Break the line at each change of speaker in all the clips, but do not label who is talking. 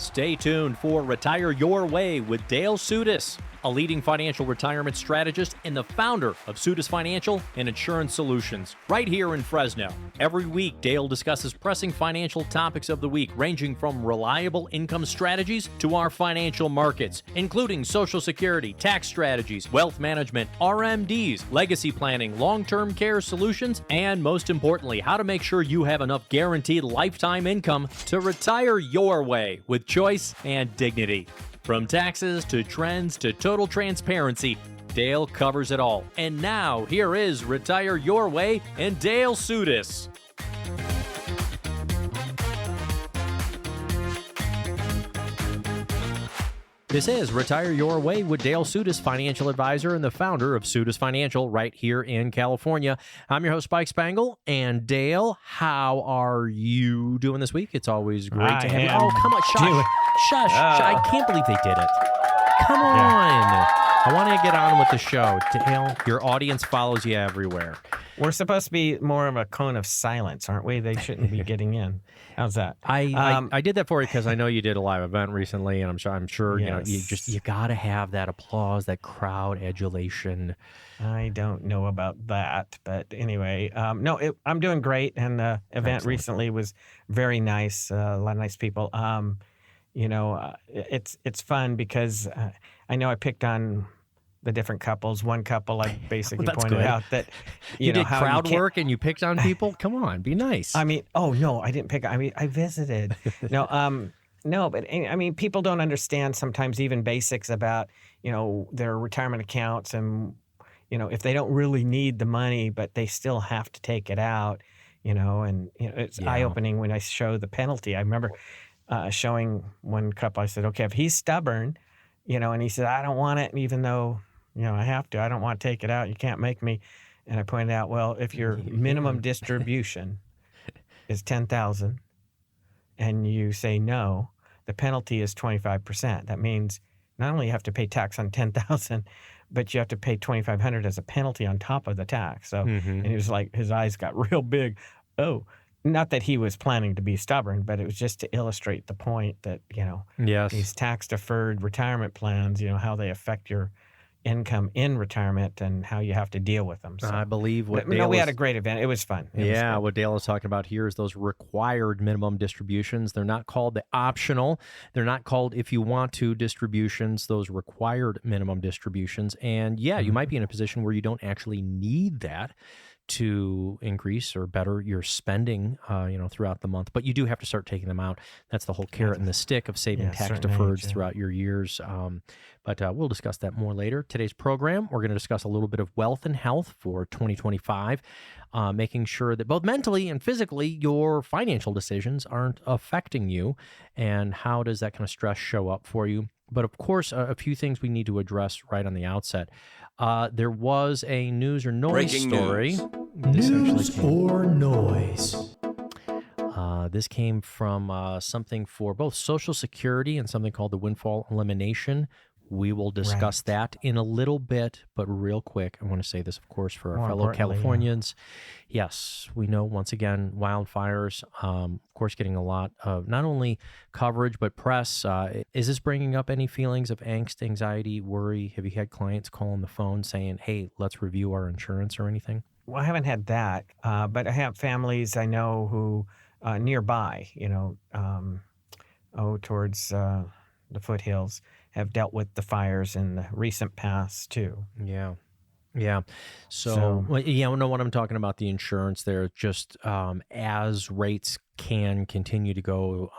Stay tuned for Retire Your Way with Dale Sudis, a leading financial retirement strategist and the founder of Sudis Financial and Insurance Solutions, right here in Fresno. Every week, Dale discusses pressing financial topics of the week, ranging from reliable income strategies to our financial markets, including Social Security, tax strategies, wealth management, RMDs, legacy planning, long-term care solutions, and most importantly, how to make sure you have enough guaranteed lifetime income to retire your way with choice and dignity. From taxes to trends to total transparency, Dale covers it all. And now, here is Retire Your Way and Dale Sudis. This is Retire Your Way with Dale Sudis, financial advisor and the founder of Sudis Financial right here in California. I'm your host, Spike Spangle. And Dale, how are you doing this week? It's always great to have you. Oh, come on. Shush. I can't believe they did it. Come on. I want to get on with the show. Dale, your audience follows you everywhere.
We're supposed to be more of a cone of silence, aren't we? They shouldn't be getting in. How's that?
I did that for you because I know you did a live event recently, and I'm sure
yes.
you got to have that applause, that crowd adulation.
I don't know about that, but anyway, I'm doing great, and the event recently was very nice. A lot of nice people. It's fun because I know I picked on the different couples. One couple, I basically pointed out that
you did crowd work and you picked on people. Come on, be nice.
I mean, I didn't pick. I mean, I visited. No, but I mean, people don't understand sometimes even basics about their retirement accounts, and if they don't really need the money, but they still have to take it out. It's eye-opening when I show the penalty. I remember showing one couple. I said, okay, if he's stubborn, and he said, I don't want it, even though I have to. I don't want to take it out. You can't make me. And I pointed out, well, if your minimum distribution is $10,000 and you say no, the penalty is 25%. That means not only you have to pay tax on $10,000, but you have to pay $2,500 as a penalty on top of the tax. So, and he was like, his eyes got real big. Oh, not that he was planning to be stubborn, but it was just to illustrate the point that, these tax-deferred retirement plans, how they affect your income in retirement and how you have to deal with them. So,
I believe we
had a great event. It was fun.
What Dale is talking about here is those required minimum distributions. They're not called the optional. They're not called if you want to distributions, those required minimum distributions. And you might be in a position where you don't actually need that to increase or better your spending, throughout the month. But you do have to start taking them out. That's the whole carrot and the stick of saving tax deferreds throughout your years. But we'll discuss that more later. Today's program, we're going to discuss a little bit of wealth and health for 2025, making sure that both mentally and physically your financial decisions aren't affecting you, and how does that kind of stress show up for you. But of course, a few things we need to address right on the outset. There was a news or noise story.
News or noise.
This came from something for both Social Security and something called the windfall elimination. We will discuss that in a little bit, but real quick, I want to say this, of course, for our fellow Californians. Yes, we know, once again, wildfires, of course, getting a lot of not only coverage, but press. Is this bringing up any feelings of angst, anxiety, worry? Have you had clients call on the phone saying, hey, let's review our insurance or anything?
Well, I haven't had that, but I have families I know who nearby, towards the foothills, have dealt with the fires in the recent past too.
Yeah. So know what I'm talking about, the insurance there, just as rates can continue to go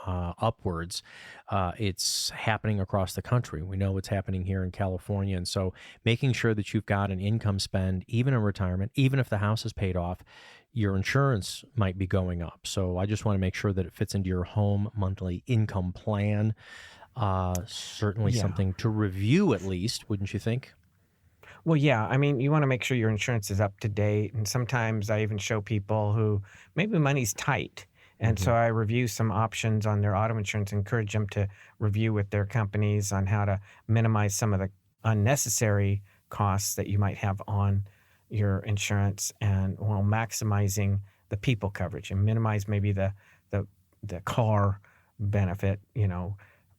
upwards, it's happening across the country. We know what's happening here in California. And so making sure that you've got an income spend, even in retirement, even if the house is paid off, your insurance might be going up. So I just want to make sure that it fits into your home monthly income plan. Certainly something to review, at least, wouldn't you think?
Well, yeah. I mean, you want to make sure your insurance is up to date. And sometimes I even show people who maybe money's tight. And so I review some options on their auto insurance, encourage them to review with their companies on how to minimize some of the unnecessary costs that you might have on your insurance, and while maximizing the people coverage and minimize maybe the car benefit,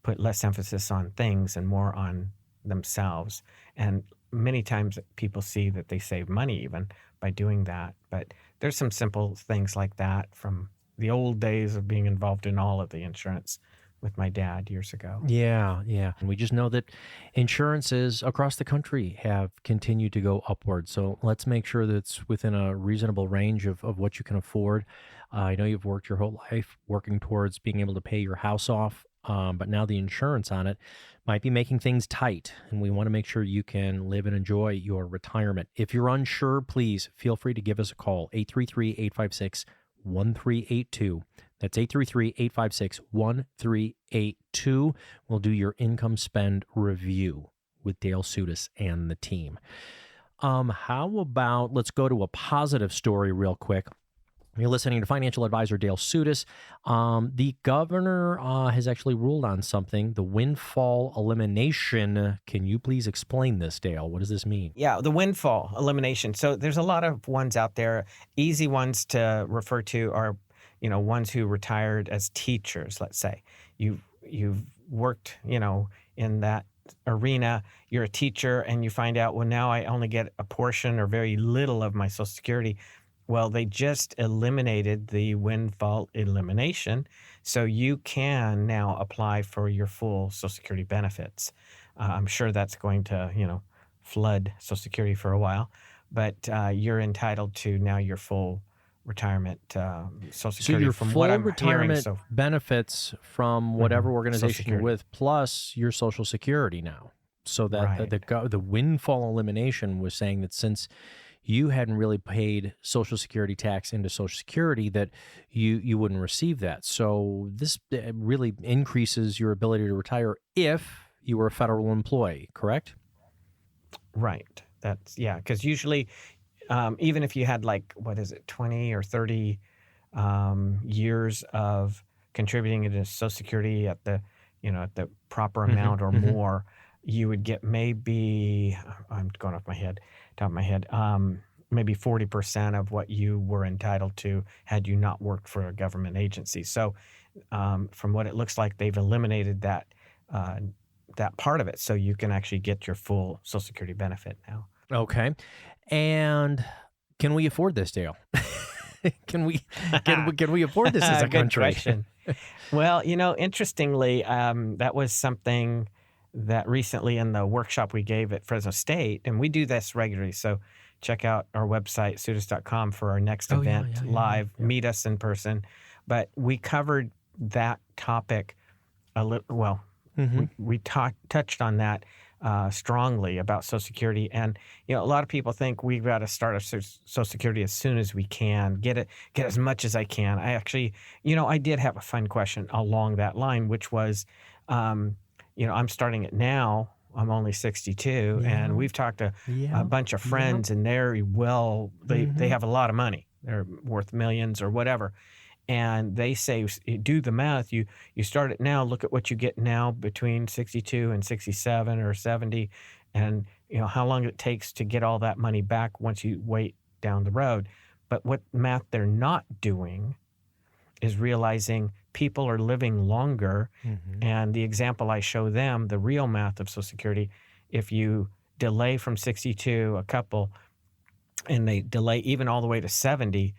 put less emphasis on things and more on themselves. And many times people see that they save money even by doing that. But there's some simple things like that from the old days of being involved in all of the insurance with my dad years ago.
Yeah, yeah. And we just know that insurances across the country have continued to go upward. So let's make sure that it's within a reasonable range of what you can afford. I know you've worked your whole life working towards being able to pay your house off, but now the insurance on it might be making things tight. And we want to make sure you can live and enjoy your retirement. If you're unsure, please feel free to give us a call, 833-856-1382. That's 833-856-1382. We'll do your income spend review with Dale Sudas and the team. How about, let's go to a positive story real quick. You're listening to financial advisor Dale Sudas. The governor has actually ruled on something, the windfall elimination. Can you please explain this, Dale? What does this mean?
Yeah, the windfall elimination. So there's a lot of ones out there. Easy ones to refer to are, ones who retired as teachers, let's say. You've worked, in that arena, you're a teacher, and you find out, well, now I only get a portion or very little of my Social Security. Well, they just eliminated the windfall elimination, so you can now apply for your full Social Security benefits. I'm sure that's going to, flood Social Security for a while, but you're entitled to now your full retirement Social Security.
So your
from
full
what I'm
retirement
hearing,
benefits from whatever
Social
organization you're
Security.
with, plus your Social Security now. So that
Right.
the windfall elimination was saying that since you hadn't really paid Social Security tax into Social Security, that you wouldn't receive that. So this really increases your ability to retire if you were a federal employee, correct?
Right. Because usually, even if you had 20 or 30 years of contributing to Social Security at the proper amount or more, you would get maybe, I'm going off my head, top of my head, maybe 40% of what you were entitled to had you not worked for a government agency. So from what it looks like, they've eliminated that part of it, so you can actually get your full Social Security benefit now.
Okay. And can we afford this, Dale? Can we afford this as a
Good
country?
question. Well, interestingly, that was something that recently in the workshop we gave at Fresno State, and we do this regularly, so check out our website, sudas.com, for our next event live. Meet us in person. But we covered that topic a little, well, we touched on that strongly about Social Security. And, a lot of people think we've got to start our Social Security as soon as we can, get as much as I can. I actually, I did have a fun question along that line, which was, I'm starting it now. I'm only 62, and we've talked to a bunch of friends, and they have a lot of money. They're worth millions or whatever. And they say, do the math. You start it now. Look at what you get now between 62 and 67 or 70, and how long it takes to get all that money back once you wait down the road. But what math they're not doing is realizing people are living longer. And the example I show them, the real math of Social Security, if you delay from 62 a couple, and they delay even all the way to 70,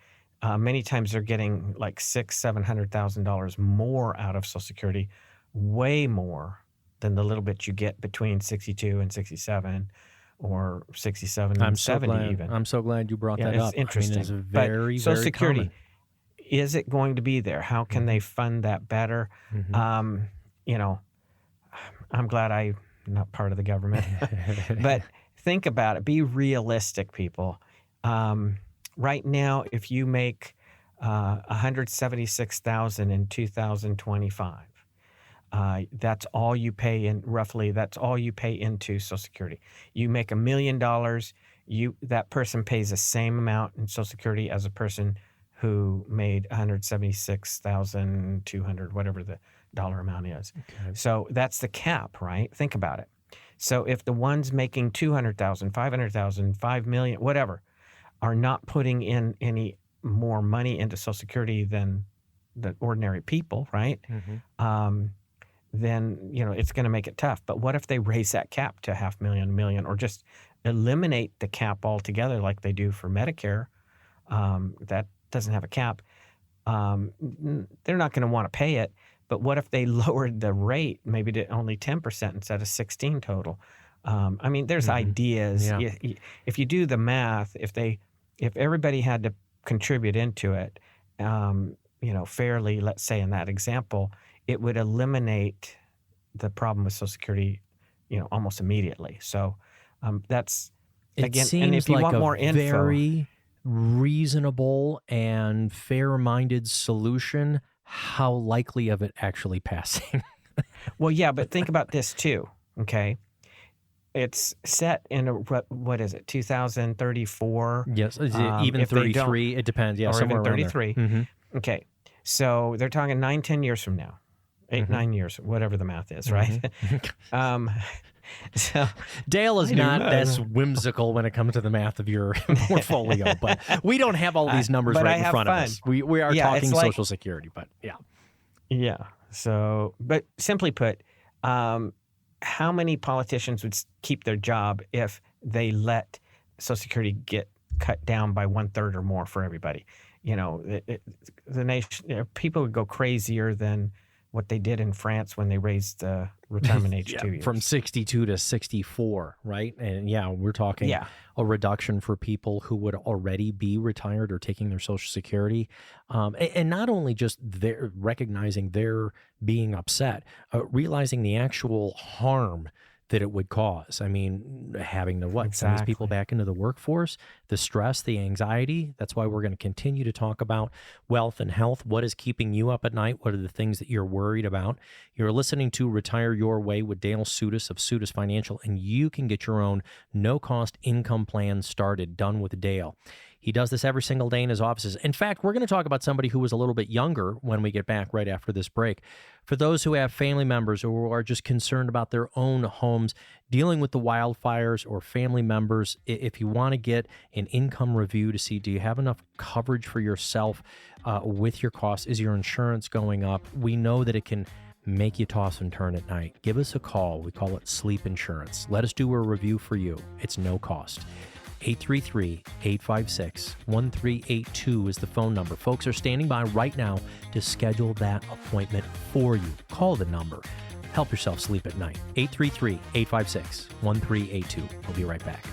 many times they're getting like $600,000-$700,000 more out of Social Security, way more than the little bit you get between 62 and 67, or 67 and 70 even.
I'm so glad you brought that
it's
up.
interesting.
It's very,
Social
very
Security,
common.
is it going to be there? How can they fund that better? I'm glad I'm not part of the government. But think about it. Be realistic, people. Right now, if you make $176,000 in 2025, that's all you pay in. Roughly, that's all you pay into Social Security. You make $1 million, that person pays the same amount in Social Security as a person who made $176,200, whatever the dollar amount is.
Okay.
So that's the cap, right? Think about it. So if the ones making $200,000, $500,000, $5 million, whatever, are not putting in any more money into Social Security than the ordinary people, right? then, it's going to make it tough. But what if they raise that cap to $500,000, million, or just eliminate the cap altogether like they do for Medicare? That doesn't have a cap. They're not going to want to pay it. But what if they lowered the rate maybe to only 10% instead of 16 total? There's ideas.
Yeah.
If you do the math, if everybody had to contribute into it, fairly, let's say in that example, it would eliminate the problem with Social Security, almost immediately. So that's, again, and if you want more info,
very reasonable and fair-minded solution, how likely of it actually passing?
Well, yeah, but think about this too, okay? It's set in what is it, 2034?
Yes, even 33, it depends. Yeah,
or
somewhere
even
around there.
33.
Mhm.
Okay, so they're talking 9-10 years from now, 8-9 years, whatever the math is, right? So
Dale is not as whimsical when it comes to the math of your portfolio, but we don't have all these numbers
but
right
I
in
have
front
fun.
of us. We are
Yeah,
talking
it's like-
Social Security, but yeah.
Yeah. So, but simply put, how many politicians would keep their job if they let Social Security get cut down by 1/3 or more for everybody? The nation, people would go crazier than what they did in France when they raised the retirement age 2 years.
From 62 to 64, right? And yeah, we're talking a reduction for people who would already be retired or taking their Social Security. And not only just they're recognizing they're being upset, realizing the actual harm that it would cause. I mean, having to send these people back into the workforce, the stress, the anxiety. That's why we're going to continue to talk about wealth and health. What is keeping you up at night? What are the things that you're worried about? You're listening to Retire Your Way with Dale Sutis of Sutis Financial, and you can get your own no-cost income plan started, done with Dale. He does this every single day in his offices. In fact, we're going to talk about somebody who was a little bit younger when we get back right after this break. For those who have family members or who are just concerned about their own homes, dealing with the wildfires, or family members, if you want to get an income review to see, do you have enough coverage for yourself with your costs? Is your insurance going up? We know that it can make you toss and turn at night. Give us a call. We call it sleep insurance. Let us do a review for you. It's no cost. 833-856-1382 is the phone number. Folks are standing by right now to schedule that appointment for you. Call the number. Help yourself sleep at night. 833-856-1382. We'll be right back.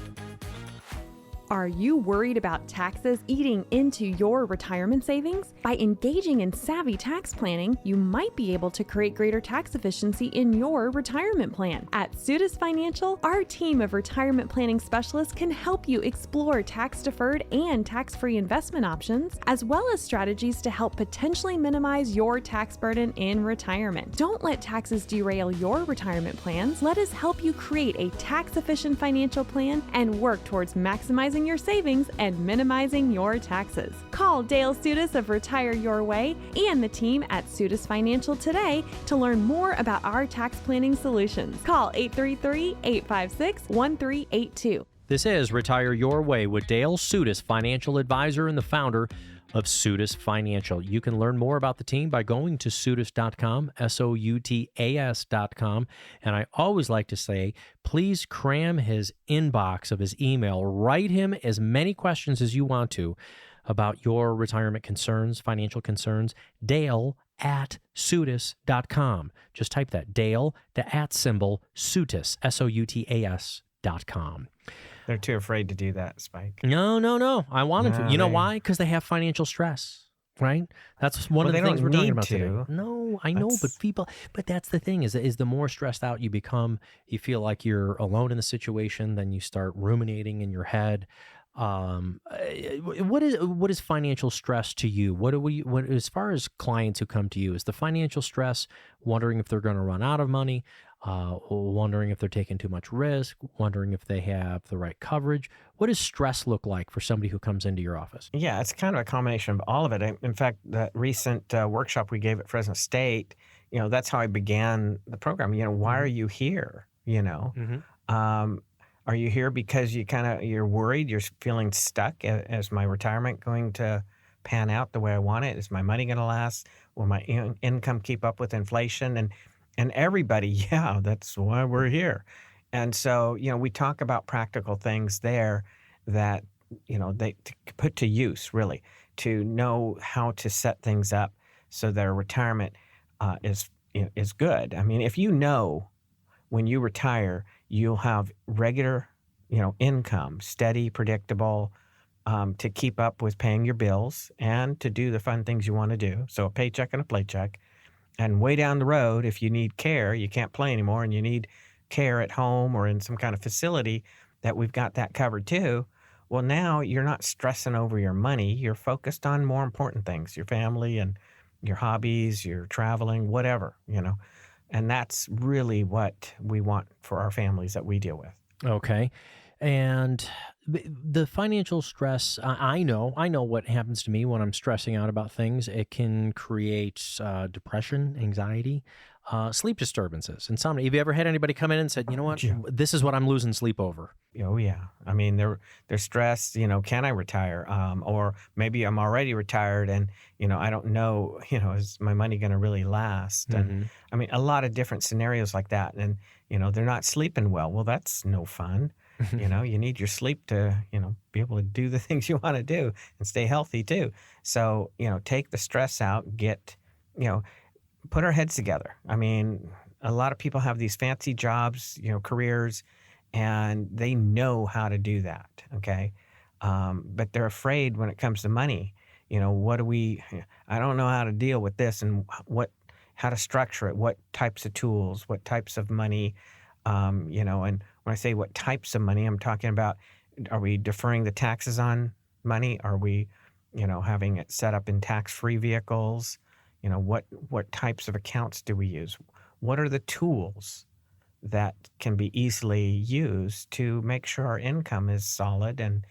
Are you worried about taxes eating into your retirement savings? By engaging in savvy tax planning, you might be able to create greater tax efficiency in your retirement plan. At Sutis Financial, our team of retirement planning specialists can help you explore tax-deferred and tax-free investment options, as well as strategies to help potentially minimize your tax burden in retirement. Don't let taxes derail your retirement plans. Let us help you create a tax-efficient financial plan and work towards maximizing your savings and minimizing your taxes. Call Dale Sutis of Retire Your Way and the team at Sutis Financial today to learn more about our tax planning solutions. Call 833-856-1382.
This is Retire Your Way with Dale Sutis, financial advisor and the founder of Sutis Financial. You can learn more about the team by going to Sutis.com, SOUTAS.com. And I always like to say, please cram his inbox of his email. Write him as many questions as you want to about your retirement concerns, financial concerns. Dale@Sutis.com. Just type that, Dale, the @ symbol, Sutis, SOUTAS.com.
They're too afraid to do that, Spike.
No. I want them to.
No,
You know why? Because they have financial stress, right? That's one of the
they
things
don't
we're talking
need
about today.
to.
No, I know, but that's the thing is the more stressed out you become, you feel like you're alone in the situation, then you start ruminating in your head. What is financial stress to you? What as far as clients who come to you, is the financial stress wondering if they're going to run out of money? Wondering if they're taking too much risk, wondering if they have the right coverage. What does stress look like for somebody who comes into your office?
Yeah, it's kind of a combination of all of it. In fact, that recent workshop we gave at Fresno State, that's how I began the program. Why are you here? Are you here because you're worried, you're feeling stuck? Is my retirement going to pan out the way I want it? Is my money going to last? Will my income keep up with inflation? And everybody, yeah, that's why we're here. And so, we talk about practical things there that, they to put to use really, to know how to set things up so their retirement is good. I mean, if you know when you retire, you'll have regular, income, steady, predictable, to keep up with paying your bills and to do the fun things you want to do. So a paycheck and a playcheck. And way down the road, if you need care, you can't play anymore, and you need care at home or in some kind of facility, that we've got that covered too. Well, now you're not stressing over your money. You're focused on more important things, your family and your hobbies, your traveling, whatever. And that's really what we want for our families that we deal with.
Okay. And the financial stress, I know what happens to me when I'm stressing out about things. It can create depression, anxiety, sleep disturbances, insomnia. Have you ever had anybody come in and said, you know what,
Yeah.
this is what I'm losing sleep over?
Oh yeah. I mean, they're stressed. Can I retire? Or maybe I'm already retired, and I don't know. Is my money going to really last? And I mean, a lot of different scenarios like that. And they're not sleeping well. Well, that's no fun. You need your sleep to be able to do the things you want to do and stay healthy too. So take the stress out. Put our heads together. I mean, a lot of people have these fancy jobs, careers, and they know how to do that, okay? But they're afraid when it comes to money. I don't know how to deal with this, and how to structure it, what types of tools, what types of money, and when I say what types of money, I'm talking about, are we deferring the taxes on money? Are we, having it set up in tax-free vehicles? What types of accounts do we use? What are the tools that can be easily used to make sure our income is solid? And,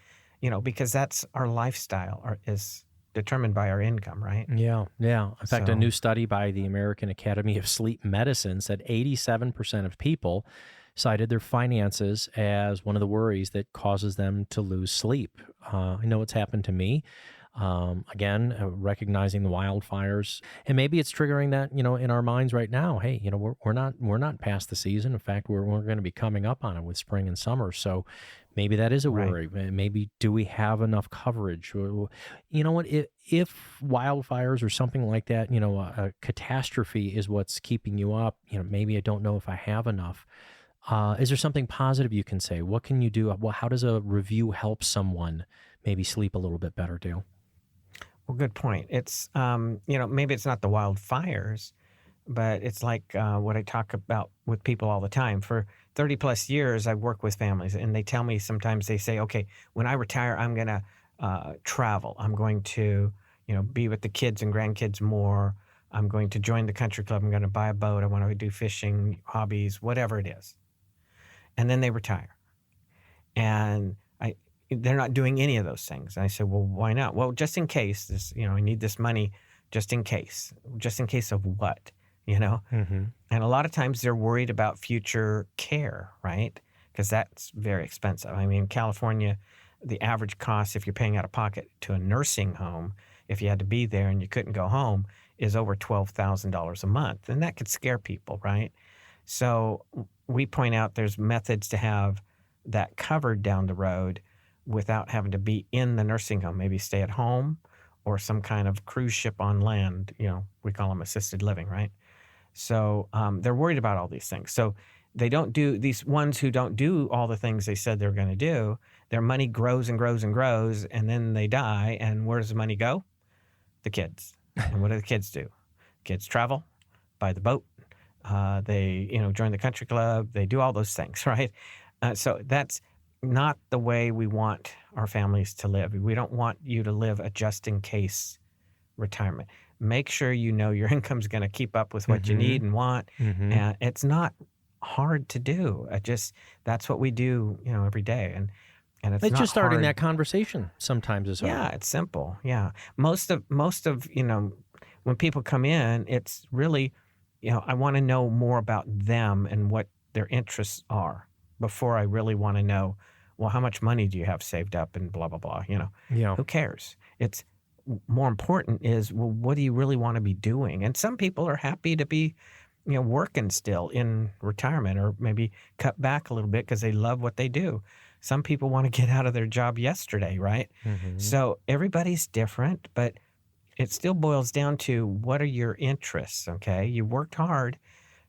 because that's our lifestyle is determined by our income, right?
Yeah. In fact, a
So-
new study by the American Academy of Sleep Medicine said 87% of people cited their finances as one of the worries that causes them to lose sleep. I know it's happened to me. Again, recognizing the wildfires, and maybe it's triggering that, in our minds right now. Hey, we're not past the season. In fact, we're going to be coming up on it with spring and summer. So maybe that is a
Right.
worry. Maybe do we have enough coverage? You know what? If wildfires or something like that, a catastrophe is what's keeping you up. Maybe I don't know if I have enough. Is there something positive you can say? What can you do? Well, how does a review help someone maybe sleep a little bit better, Dale?
Well, good point. It's, maybe it's not the wildfires, but it's like what I talk about with people all the time. For 30 plus years, I've worked with families, and they tell me sometimes, they say, okay, when I retire, I'm going to travel. I'm going to, be with the kids and grandkids more. I'm going to join the country club. I'm going to buy a boat. I want to do fishing, hobbies, whatever it is. And then they retire. And they're not doing any of those things. And I said, well, why not? Well, just in case this, I need this money just in case of what,
Mm-hmm.
And a lot of times they're worried about future care, right? Because that's very expensive. I mean, in California, the average cost, if you're paying out of pocket to a nursing home, if you had to be there and you couldn't go home, is over $12,000 a month. And that could scare people, right? So we point out there's methods to have that covered down the road without having to be in the nursing home, maybe stay at home or some kind of cruise ship on land. We call them assisted living, right? So they're worried about all these things. So they don't do, these ones who don't do all the things they said they're going to do, their money grows and grows and grows, and then they die. And where does the money go? The kids. And what do the kids do? Kids travel, buy the boat. They, join the country club. They do all those things, right? So that's not the way we want our families to live. We don't want you to live a just-in-case retirement. Make sure your income's going to keep up with what you need and want.
Mm-hmm.
And it's not hard to do. That's what we do, every day. And it's not
Just starting
hard.
that conversation sometimes is hard.
Yeah, it's simple. Yeah. Most of, when people come in, it's really, I want to know more about them and what their interests are before I really want to know, well, how much money do you have saved up and blah, blah, blah,
Yeah.
Who cares? It's more important is, well, what do you really want to be doing? And some people are happy to be, working still in retirement, or maybe cut back a little bit because they love what they do. Some people want to get out of their job yesterday, right?
Mm-hmm.
So everybody's different, but it still boils down to, what are your interests, okay? You worked hard.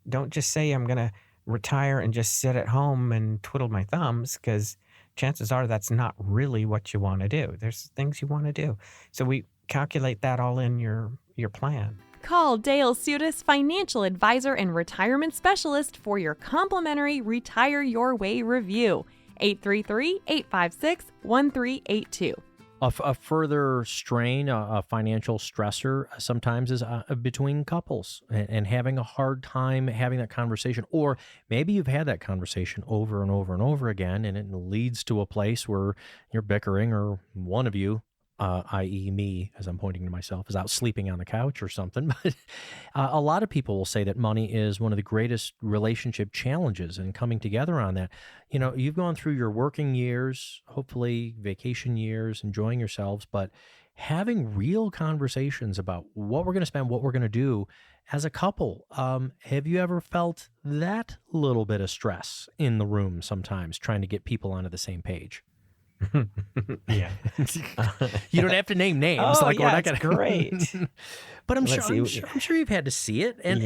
Don't just say, I'm going to retire and just sit at home and twiddle my thumbs, because chances are that's not really what you want to do. There's things you want to do. So we calculate that all in your plan.
Call Dale Sudis, financial advisor and retirement specialist, for your complimentary Retire Your Way review. 833-856-1382.
A further strain, a financial stressor sometimes is between couples, and having a hard time having that conversation. Or maybe you've had that conversation over and over and over again, and it leads to a place where you're bickering, or one of you, i.e. me, as I'm pointing to myself, is out sleeping on the couch or something. But a lot of people will say that money is one of the greatest relationship challenges, and coming together on that. You've gone through your working years, hopefully vacation years, enjoying yourselves, but having real conversations about what we're going to spend, what we're going to do as a couple. Have you ever felt that little bit of stress in the room sometimes, trying to get people onto the same page?
Yeah.
You don't have to name names.
Oh,
we're
yeah,
not
it's
gonna...
great.
But I'm
Let's
sure you've had to see it. And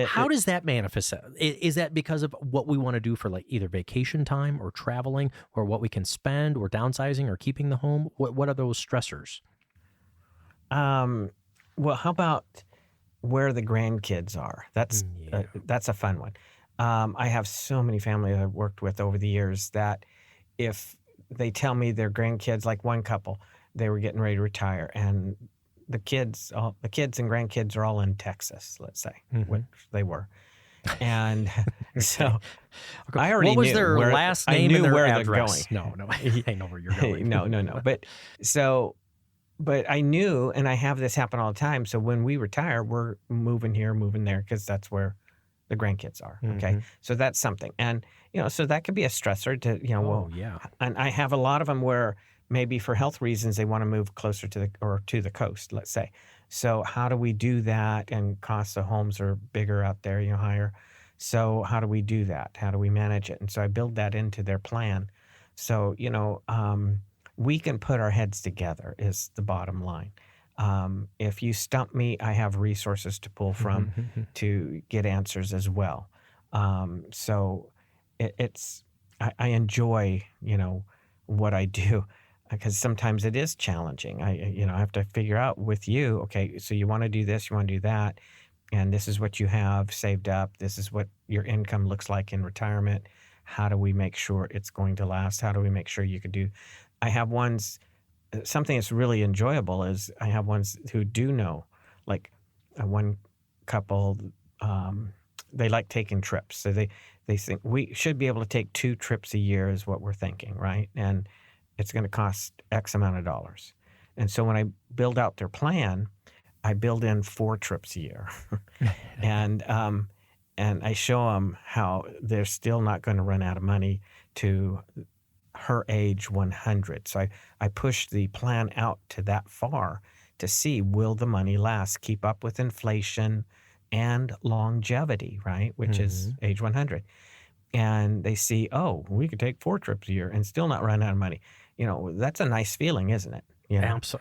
how does that manifest? Is that because of what we want to do for, like, either vacation time or traveling, or what we can spend, or downsizing, or keeping the home? What are those stressors?
Well, how about where the grandkids are? That's a fun one. I have so many families I've worked with over the years that if they tell me their grandkids, like one couple, they were getting ready to retire, and the kids and grandkids are all in Texas, let's say, which they were. And so I already knew.
What was their last name and their
where
address?
they're going.
No, I know where you're going.
No. But I knew, and I have this happen all the time. So when we retire, we're moving here, moving there, because that's where the grandkids are. Okay.
Mm-hmm.
So that's something. And, so that could be a stressor to,
yeah.
And I have a lot of them where maybe for health reasons, they want to move closer to the coast, let's say. So how do we do that? And costs of homes are bigger out there, higher. So how do we do that? How do we manage it? And so I build that into their plan. So, we can put our heads together is the bottom line. If you stump me, I have resources to pull from to get answers as well. So I enjoy, what I do, because sometimes it is challenging. I have to figure out with you, okay, so you want to do this, you want to do that, and this is what you have saved up. This is what your income looks like in retirement. How do we make sure it's going to last? How do we make sure you could do? I have ones, something that's really enjoyable is I have ones who do know, like one couple, they like taking trips. So they think we should be able to take 2 trips a year is what we're thinking, right? And it's going to cost X amount of dollars. And so when I build out their plan, I build in 4 trips a year. And I show them how they're still not going to run out of money to her age 100. So I push the plan out to that far to see, will the money last, keep up with inflation and longevity, right? Which is age 100. And they see, oh, we could take 4 trips a year and still not run out of money. That's a nice feeling, isn't it?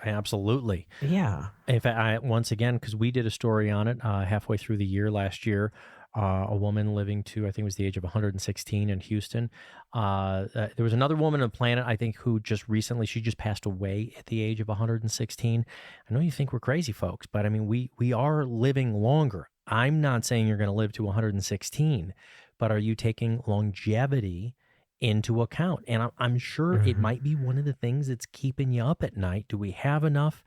Absolutely.
Yeah.
In fact, once again, because we did a story on it halfway through the year last year, a woman living to, I think it was the age of 116 in Houston. There was another woman on the planet, I think, who she just passed away at the age of 116. I know you think we're crazy, folks, but I mean, we are living longer. I'm not saying you're going to live to 116, but are you taking longevity into account? And I'm sure it might be one of the things that's keeping you up at night. Do we have enough?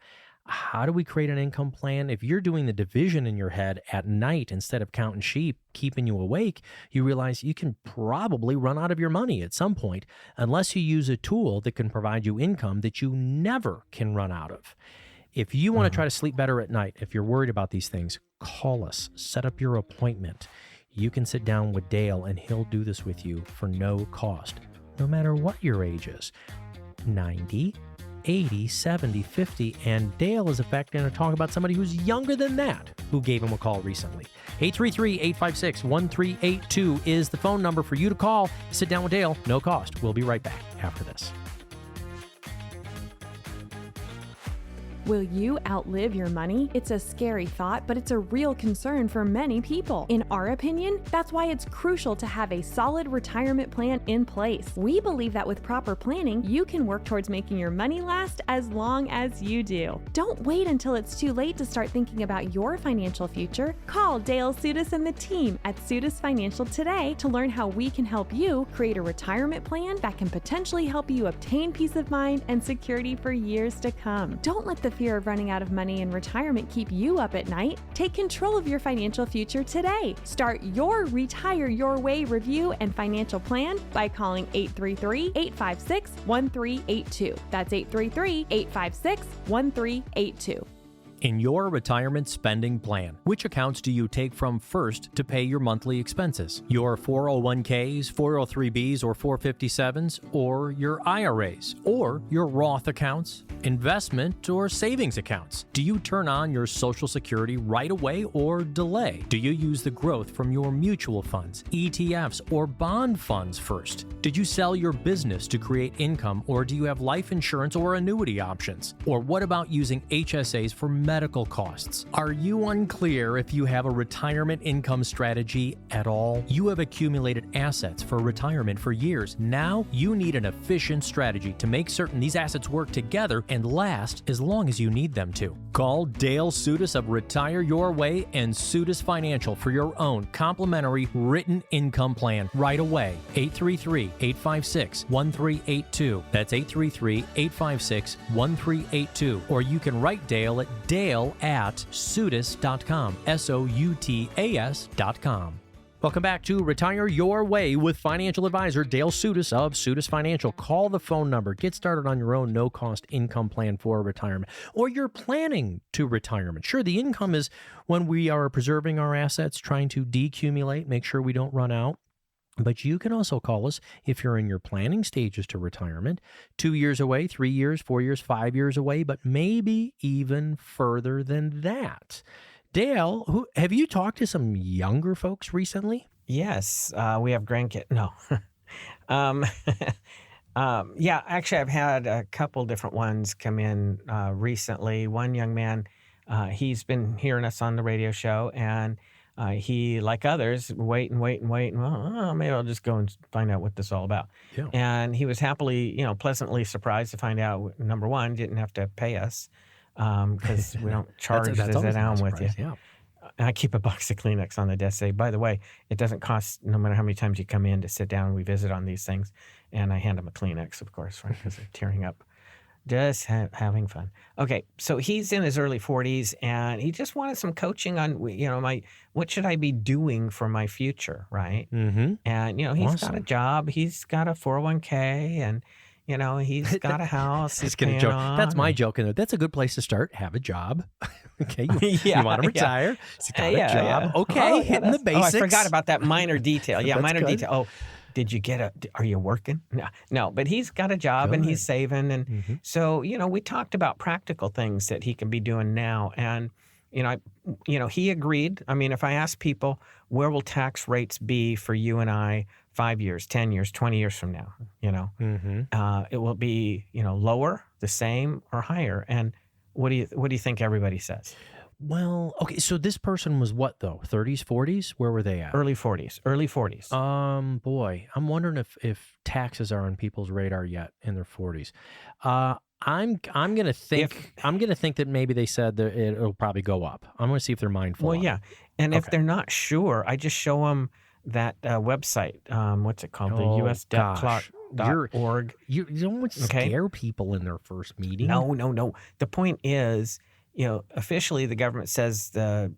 How do we create an income plan? If you're doing the division in your head at night instead of counting sheep, keeping you awake, you realize you can probably run out of your money at some point unless you use a tool that can provide you income that you never can run out of. If you want to try to sleep better at night, if you're worried about these things, call us, set up your appointment. You can sit down with Dale and he'll do this with you for no cost, no matter what your age is. 90, 80, 70, 50, and Dale is in fact going to talk about somebody who's younger than that who gave him a call recently. 833-856-1382 is the phone number for you to call. Sit down with Dale, no cost. We'll be right back after this.
Will you outlive your money? It's a scary thought, but it's a real concern for many people. In our opinion, that's why it's crucial to have a solid retirement plan in place. We believe that with proper planning, you can work towards making your money last as long as you do. Don't wait until it's too late to start thinking about your financial future. Call Dale Sudis and the team at Sudis Financial today to learn how we can help you create a retirement plan that can potentially help you obtain peace of mind and security for years to come. Don't let the fear of running out of money in retirement keep you up at night. Take control of your financial future today. Start your Retire Your Way review and financial plan by calling 833-856-1382. That's 833-856-1382.
In your retirement spending plan, which accounts do you take from first to pay your monthly expenses? Your 401ks, 403bs, or 457s, or your IRAs, or your Roth accounts, investment, or savings accounts? Do you turn on your Social Security right away or delay? Do you use the growth from your mutual funds, ETFs, or bond funds first? Did you sell your business to create income, or do you have life insurance or annuity options? Or what about using HSAs for medical costs? Are you unclear if you have a retirement income strategy at all? You have accumulated assets for retirement for years. Now you need an efficient strategy to make certain these assets work together and last as long as you need them to. Call Dale Sudis of Retire Your Way and Sudis Financial for your own complimentary written income plan right away. 833-856-1382. That's 833-856-1382. Or you can write Dale at dale@sudis.com, SOUTAS.com. Welcome back to Retire Your Way with financial advisor Dale Sudis of Sudis Financial. Call the phone number. Get started on your own no-cost income plan for retirement, or you're planning to retirement. Sure, the income is when we are preserving our assets, trying to decumulate, make sure we don't run out. But you can also call us if you're in your planning stages to retirement, 2 years away, 3 years, 4 years, 5 years away, but maybe even further than that. Dale, have you talked to some younger folks recently?
Yes, we have grandkids. No. Yeah, actually, I've had a couple different ones come in recently. One young man, he's been hearing us on the radio show, and he, like others, wait. Well, maybe I'll just go and find out what this is all about.
Yeah.
And he was happily, pleasantly surprised to find out, number one, didn't have to pay us because we don't charge to sit down with you.
Yeah.
And I keep a box of Kleenex on the desk. Say, by the way, it doesn't cost no matter how many times you come in to sit down and we visit on these things. And I hand him a Kleenex, of course, right, because they're tearing up. Just having fun. Okay, so he's in his early 40s, and he just wanted some coaching on, what should I be doing for my future, right?
Mm-hmm.
And, he's got a job, he's got a 401k, and, he's got a house. He's
gonna joke.
on.
That's my joke in there. That's a good place to start. Have a job. Okay, you
Yeah,
want to retire? He's got a job.
Yeah.
Okay, hitting the basics.
I forgot about that minor detail. Yeah,
That's
minor
good.
detail. Oh, did you are you working? No, but he's got a job and he's saving. And so, we talked about practical things that he can be doing now. And, he agreed. I mean, if I ask people, where will tax rates be for you and I 5 years, 10 years, 20 years from now? It will be, lower, the same, or higher. And what do you think everybody says?
Well, okay, so this person was what, though? 30s, 40s? Where were they at?
Early 40s.
Boy, I'm wondering if taxes are on people's radar yet in their 40s. I'm gonna think that maybe they said that it'll probably go up. I'm gonna see if they're mindful.
Well,
of
yeah,
it.
and if
Okay.
they're not sure, I just show them that website. What's it called?
Oh,
The
gosh.
USDebtClock.org.
You don't want to
Okay.
scare people in their first meeting.
No. The point is, officially the government says the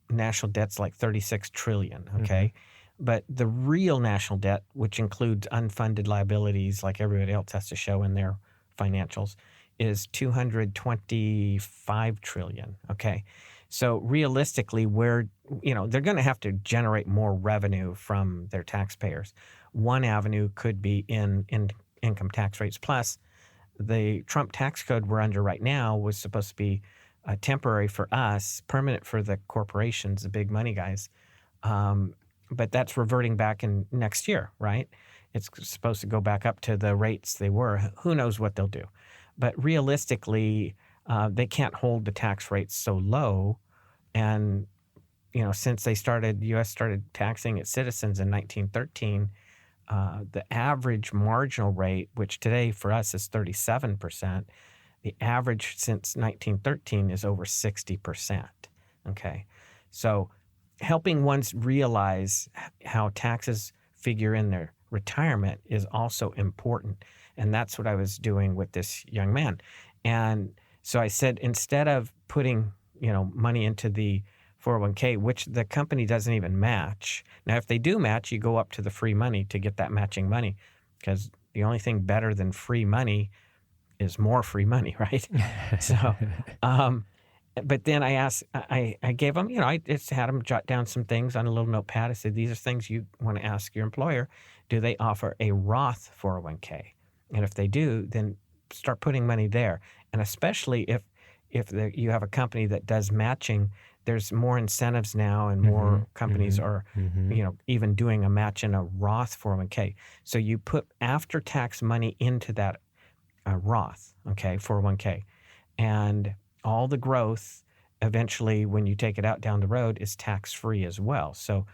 national debt's like 36 trillion, okay? But the real national debt, which includes unfunded liabilities like everybody else has to show in their financials, is 225 trillion, okay? So realistically, they're going to have to generate more revenue from their taxpayers. One avenue could be in income tax rates. Plus, the Trump tax code we're under right now was supposed to be temporary for us, permanent for the corporations, the big money guys. But that's reverting back in next year, right? It's supposed to go back up to the rates they were. Who knows what they'll do? But realistically, they can't hold the tax rates so low. And, since U.S. started taxing its citizens in 1913, the average marginal rate, which today for us is 37%, the average since 1913 is over 60%. Okay. So helping ones realize how taxes figure in their retirement is also important. And that's what I was doing with this young man. And so I said, instead of putting, money into the 401k, which the company doesn't even match. Now, if they do match, you go up to the free money to get that matching money, because the only thing better than free money is more free money, right? So, but then I asked, I gave them, I just had them jot down some things on a little notepad. I said, these are things you want to ask your employer. Do they offer a Roth 401k? And if they do, then start putting money there. And especially if you have a company that does matching, there's more incentives now, and more companies are, even doing a match in a Roth 401k. So you put after-tax money into that Roth, 401k, and all the growth eventually, when you take it out down the road, is tax-free as well. So,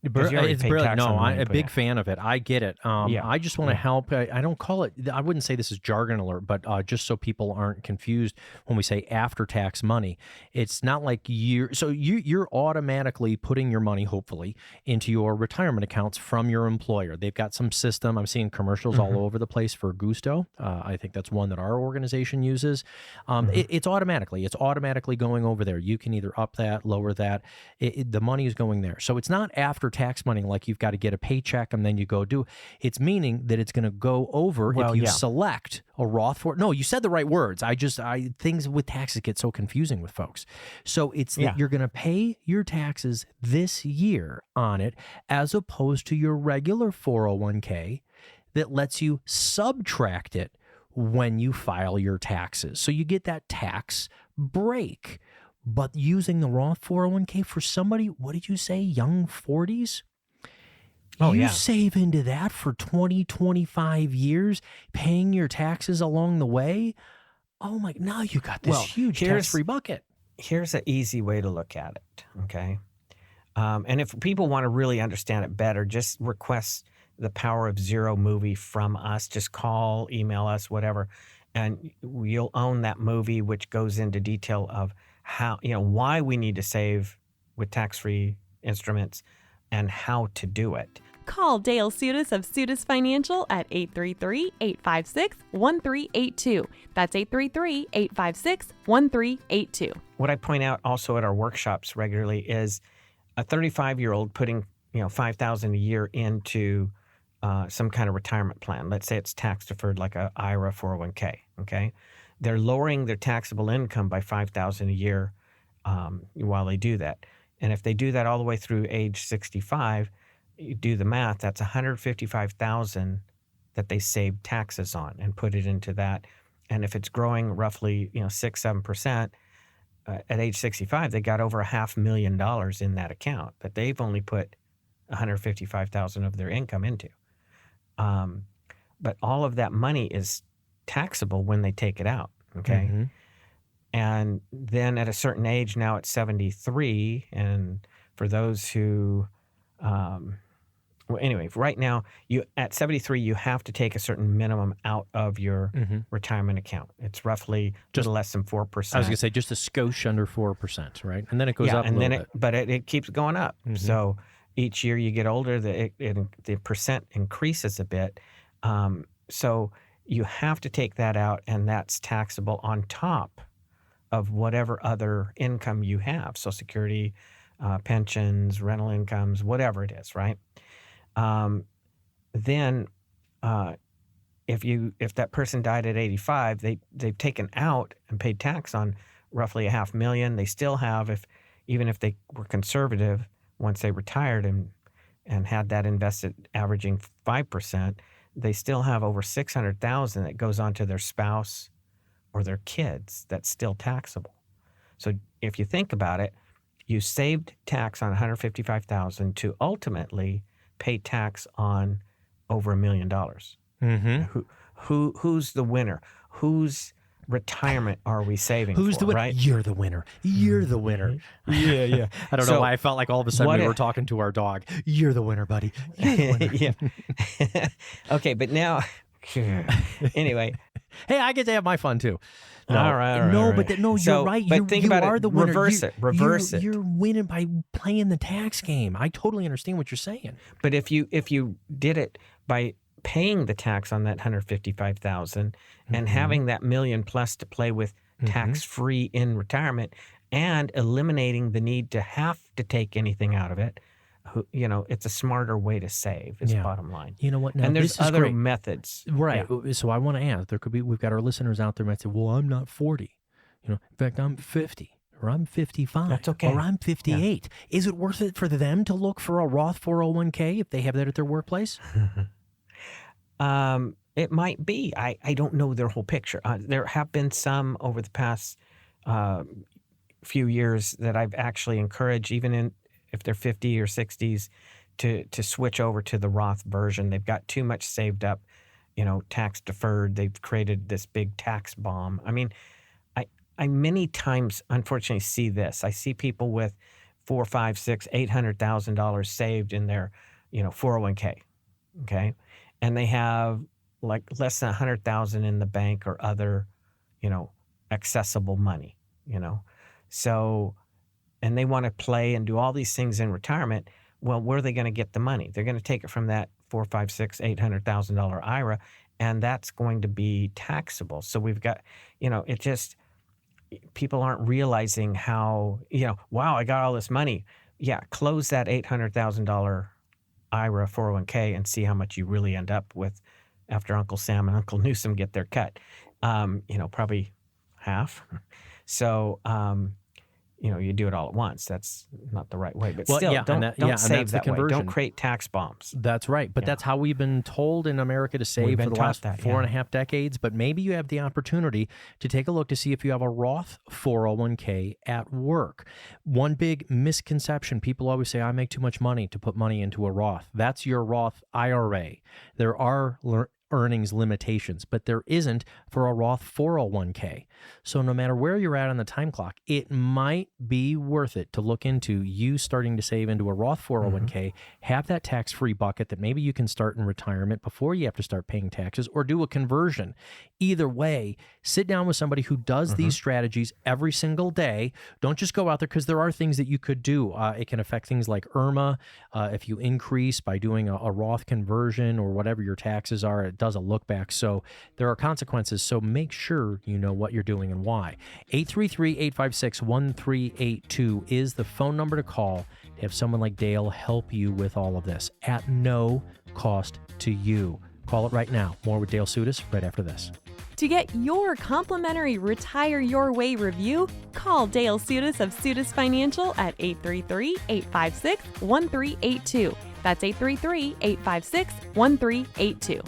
'cause you already
It's
paid
brilliant.
tax on
No,
the money
I'm
you
a
put
big
in.
fan of it. I get it.
Yeah.
I just want to help. I don't call it, I wouldn't say this is jargon alert, but just so people aren't confused when we say after tax money, it's not like you're automatically putting your money, hopefully, into your retirement accounts from your employer. They've got some system. I'm seeing commercials all over the place for Gusto. I think that's one that our organization uses. It's automatically going over there. You can either up that, lower that. The money is going there. So it's not after tax money like you've got to get a paycheck and then you go do. It's meaning that it's going to go over if you select a Roth for. No, you said the right words. Things with taxes get so confusing with folks. So it's that you're going to pay your taxes this year on it, as opposed to your regular 401k that lets you subtract it when you file your taxes. So you get that tax break. But using the Roth 401k for somebody, what did you say, young 40s? You save into that for 20, 25 years, paying your taxes along the way. Oh my, now you got this huge tax-free bucket.
Here's an easy way to look at it, okay? And if people want to really understand it better, just request the Power of Zero movie from us. Just call, email us, whatever, and you'll own that movie, which goes into detail of how, why we need to save with tax-free instruments and how to do it.
Call Dale Sudas of Sudas Financial at 833-856-1382. That's 833-856-1382.
What I point out also at our workshops regularly is a 35-year-old putting, $5,000 a year into some kind of retirement plan. Let's say it's tax deferred, like a IRA 401k. Okay, they're lowering their taxable income by $5,000 a year while they do that. And if they do that all the way through age 65, you do the math. That's $155,000 that they saved taxes on and put it into that. And if it's growing roughly, 6-7%, at age 65, they got over $500,000 in that account that they've only put $155,000 of their income into. But all of that money is taxable when they take it out. Okay. And then at a certain age, now it's 73. And for those who, right now, at 73, you have to take a certain minimum out of your retirement account. It's roughly just less than 4%.
I was going to say just a skosh under 4%, right? And then it goes up a little bit.
But it keeps going up. So each year you get older, the percent increases a bit. So you have to take that out, and that's taxable on top of whatever other income you have, Social Security, pensions, rental incomes, whatever it is, right? Then if that person died at 85, they've taken out and paid tax on roughly $500,000. They still have, even if they were conservative, once they retired and had that invested averaging 5%, they still have over $600,000 that goes on to their spouse or their kids that's still taxable. So if you think about it, you saved tax on $155,000 to ultimately pay tax on over $1 million.
Mm-hmm.
Who's the winner? Whose retirement are we saving
Who's
for,
the winner?
right?
You're the winner. You're the winner.
Yeah.
I don't
So,
know why I felt like all of a sudden
what
we
if-
were talking to our dog. You're the winner, buddy. You're the winner.
Yeah. Okay, but now, anyway.
Hey, I get to have my fun too. No,
All right.
no, but you're
So,
right.
but
you
think
you
about
are
it.
the winner.
Reverse it. Reverse it.
You're winning by playing the tax game. I totally understand what you're saying.
But if you did it by paying the tax on that $155,000 and having that $1 million plus to play with tax free in retirement, and eliminating the need to have to take anything out of it, it's a smarter way to save. Is
Yeah.
bottom line.
You know what? Now,
And there's
this is
other
great.
methods,
Right.
Yeah.
So I want to ask, we've got our listeners out there might say, well, I'm not 40. In fact, I'm 50 or I'm 55
That's okay.
or I'm 58. Is it worth it for them to look for a Roth 401k if they have that at their workplace?
It might be. I don't know their whole picture. There have been some over the past few years that I've actually encouraged, even if they're 50 or 60s, to switch over to the Roth version. They've got too much saved up, tax deferred. They've created this big tax bomb. I mean, I many times unfortunately see this. I see people with $400,000, $500,000, $600,000, $800,000 saved in their 401k. Okay. And they have like less than 100,000 in the bank or other, accessible money, So, and they want to play and do all these things in retirement. Well, where are they going to get the money? They're going to take it from that $400,000, $500,000, $800,000 IRA, and that's going to be taxable. So we've got, it just, people aren't realizing how, wow, I got all this money. Yeah, close that $800,000 IRA 401k and see how much you really end up with after Uncle Sam and Uncle Newsom get their cut. Probably half. So, you do it all at once. That's not the right way. But
Well,
still,
yeah, and
don't
that's
save
the
that way.
conversion.
Don't create tax bombs.
That's right. But
Yeah.
that's how we've been told in America to save
We've
for
been
the
taught
last
that,
4.5 decades. But maybe you have the opportunity to take a look to see if you have a Roth 401k at work. One big misconception, people always say, I make too much money to put money into a Roth. That's your Roth IRA. There are earnings limitations, but there isn't for a Roth 401k. So no matter where you're at on the time clock, it might be worth it to look into you starting to save into a Roth 401k, have that tax-free bucket that maybe you can start in retirement before you have to start paying taxes, or do a conversion. Either way, sit down with somebody who does these strategies every single day. Don't just go out there, because there are things that you could do. It can affect things like IRMA. If you increase by doing a Roth conversion or whatever your taxes are, it does a look back. So there are consequences. So make sure you know what you're doing and why. 833-856-1382 is the phone number to call to have someone like Dale help you with all of this at no cost to you. Call it right now. More with Dale Sudas right after this.
To get your complimentary Retire Your Way review, call Dale Sudas of Sudas Financial at 833-856-1382. That's 833-856-1382.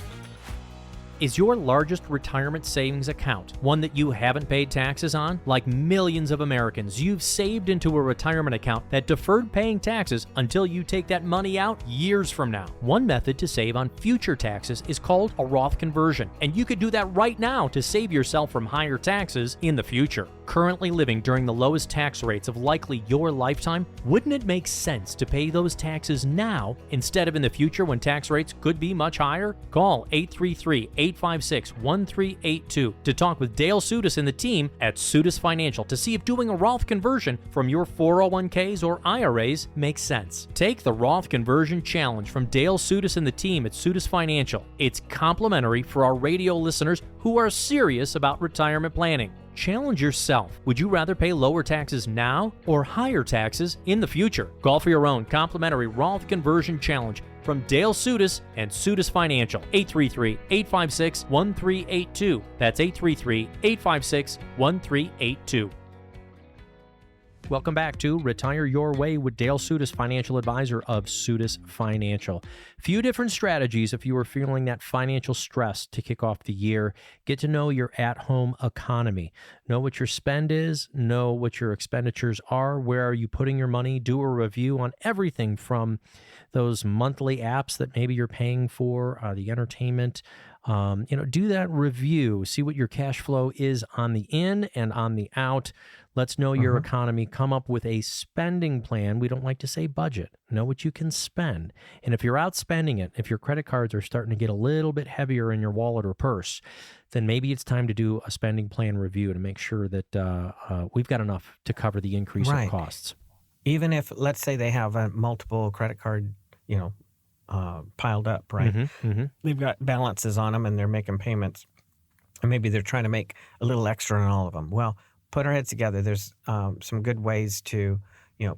Is your largest retirement savings account one that you haven't paid taxes on? Like millions of Americans, you've saved into a retirement account that deferred paying taxes until you take that money out years from now. One method to save on future taxes is called a Roth conversion, and you could do that right now to save yourself from higher taxes in the future. Currently living during the lowest tax rates of likely your lifetime, wouldn't it make sense to pay those taxes now instead of in the future when tax rates could be much higher? Call 833-856-1382 to talk with Dale Sudas and the team at Sudas Financial to see if doing a Roth conversion from your 401ks or IRAs makes sense. Take the Roth Conversion Challenge from Dale Sudas and the team at Sudas Financial. It's complimentary for our radio listeners who are serious about retirement planning. Challenge yourself. Would you rather pay lower taxes now or higher taxes in the future? Call for your own complimentary Roth Conversion Challenge from Dale Sudas and Sudas Financial. 833-856-1382. That's 833-856-1382. Welcome back to Retire Your Way with Dale Sudas, financial advisor of Sudas Financial. Few different strategies if you are feeling that financial stress to kick off the year. Get to know your at-home economy. Know what your spend is. Know what your expenditures are. Where are you putting your money? Do a review on everything from those monthly apps that maybe you're paying for, the entertainment. Do that review. See what your cash flow is on the in and on the out. Let's know your economy. Come up with a spending plan. We don't like to say budget. Know what you can spend. And if you're outspending it, if your credit cards are starting to get a little bit heavier in your wallet or purse, then maybe it's time to do a spending plan review to make sure that we've got enough to cover the increase in costs.
Even if, let's say, they have multiple credit card, piled up, right? They've got balances on them and they're making payments. And maybe they're trying to make a little extra on all of them. Well, put our heads together. There's some good ways to,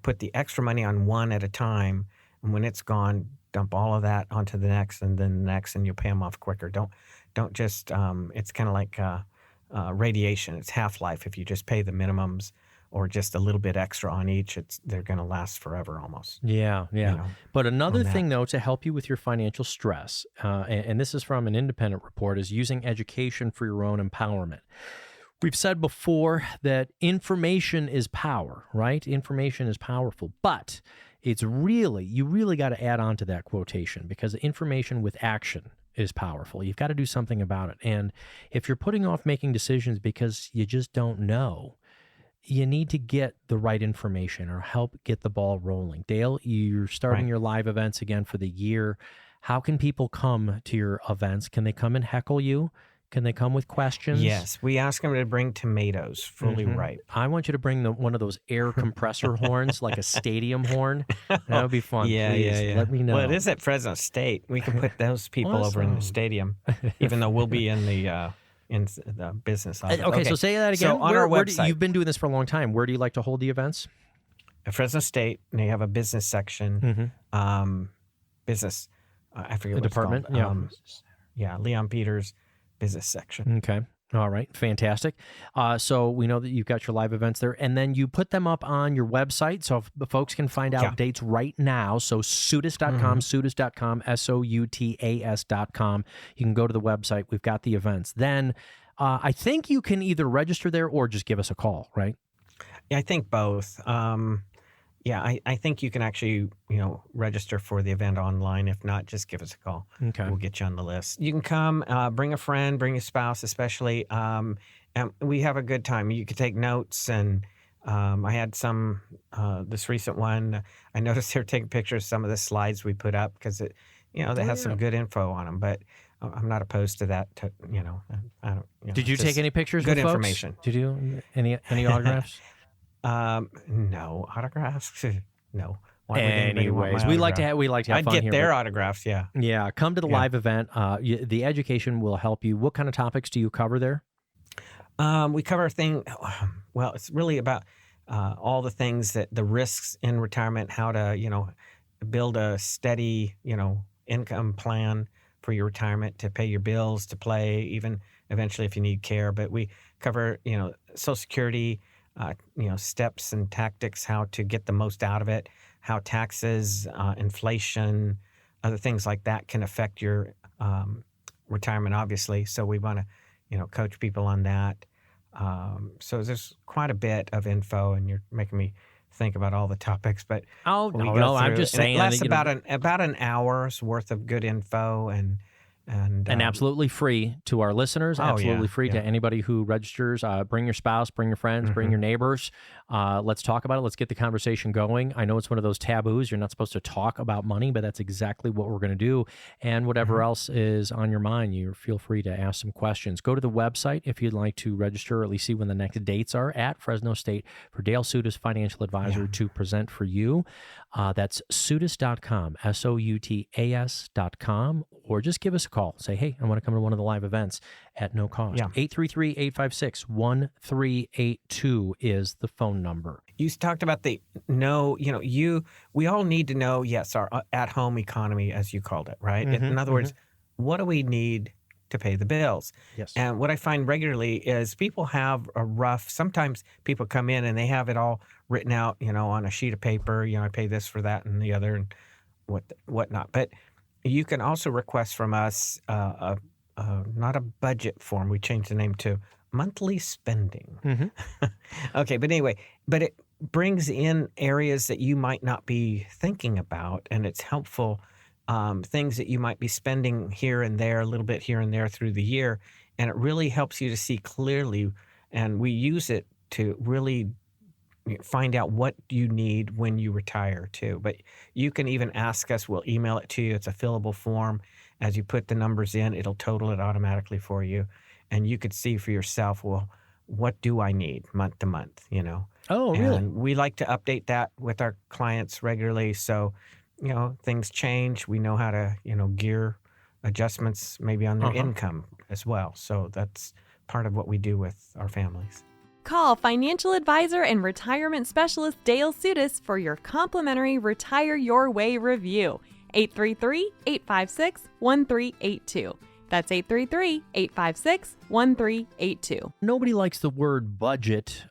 put the extra money on one at a time. And when it's gone, dump all of that onto the next and then the next, and you'll pay them off quicker. Don't just, it's kind of like radiation. It's half-life. If you just pay the minimums or just a little bit extra on each, they're going to last forever almost.
Yeah. But another thing, though, to help you with your financial stress, and this is from an independent report, is using education for your own empowerment. We've said before that information is power, right? Information is powerful, but you really got to add on to that quotation, because information with action is powerful. You've got to do something about it. And if you're putting off making decisions because you just don't know, you need to get the right information or help get the ball rolling. Dale, you're starting your live events again for the year. How can people come to your events? Can they come and heckle you? Can they come with questions?
Yes, we ask them to bring tomatoes, fully ripe.
I want you to bring one of those air compressor horns, like a stadium horn. That would be fun. Please, let me know.
Well, it is at Fresno State. We can put those people over in the stadium, even though we'll be in the business office.
Okay, so say that again.
So on our website,
you've been doing this for a long time. Where do you like to hold the events?
At Fresno State, and they have a business section. Business, I forget what
department.
It's called. Leon Peters business section.
Okay. All right. Fantastic. So we know that you've got your live events there, and then you put them up on your website so folks can find out dates right now. So Sudas.com, Sudas.com, Soutas.com. You can go to the website. We've got the events. Then I think you can either register there or just give us a call, right?
Yeah, I think both. I think you can actually, register for the event online. If not, just give us a call.
Okay.
We'll get you on the list. You can come, bring a friend, bring a spouse, especially. And we have a good time. You can take notes. And I had some, this recent one, I noticed they were taking pictures of some of the slides we put up because, they have some good info on them. But I'm not opposed to that. I don't.
Did you take any pictures?
Good
with folks?
information.
Did you any autographs?
No autographs. No.
Anyways, we like to have
I'd
fun
get
here.
their autographs. Yeah.
Yeah. Come to the live event. The education will help you. What kind of topics do you cover there?
We cover well, it's really about all the things the risks in retirement, how to, build a steady, income plan for your retirement to pay your bills, to play, even eventually if you need care. But we cover, Social Security, steps and tactics, how to get the most out of it, how taxes, inflation, other things like that can affect your retirement, obviously. So we want to, coach people on that. So there's quite a bit of info, and you're making me think about all the topics. But
I'm just saying.
It lasts about an hour's worth of good info, and
absolutely free to our listeners. Absolutely free to anybody who registers. Bring your spouse, bring your friends, bring your neighbors. Let's talk about it. Let's get the conversation going. I know it's one of those taboos. You're not supposed to talk about money, but that's exactly what we're going to do. And whatever else is on your mind, you feel free to ask some questions. Go to the website if you'd like to register, or at least see when the next dates are at Fresno State for Dale Sudas, financial advisor, to present for you. That's Sudas.com, Soutas.com, or just give us a call. Say, hey, I want to come to one of the live events at no cost. 833-856-1382 is the phone number.
You talked about we all need to know, our at-home economy, as you called it, right? In other words, what do we need to pay the bills.
Yes.
And what I find regularly is people have a rough, sometimes people come in and they have it all written out, on a sheet of paper, I pay this for that and the other and whatnot. But you can also request from us not a budget form. We changed the name to monthly spending.
Mm-hmm.
Okay, but anyway, but it brings in areas that you might not be thinking about, and it's helpful, things that you might be spending here and there, a little bit here and there through the year, and it really helps you to see clearly, and we use it to really find out what you need when you retire too. But you can even ask us, we'll email it to you. It's a fillable form. As you put the numbers in, it'll total it automatically for you. And you could see for yourself, well, what do I need month to month,
Oh, really?
And we like to update that with our clients regularly. So, things change. We know how to, gear adjustments maybe on their income as well. So that's part of what we do with our families.
Call financial advisor and retirement specialist Dale Sudis for your complimentary Retire Your Way review. 833-856-1382. That's 833-856-1382.
Nobody likes the word budget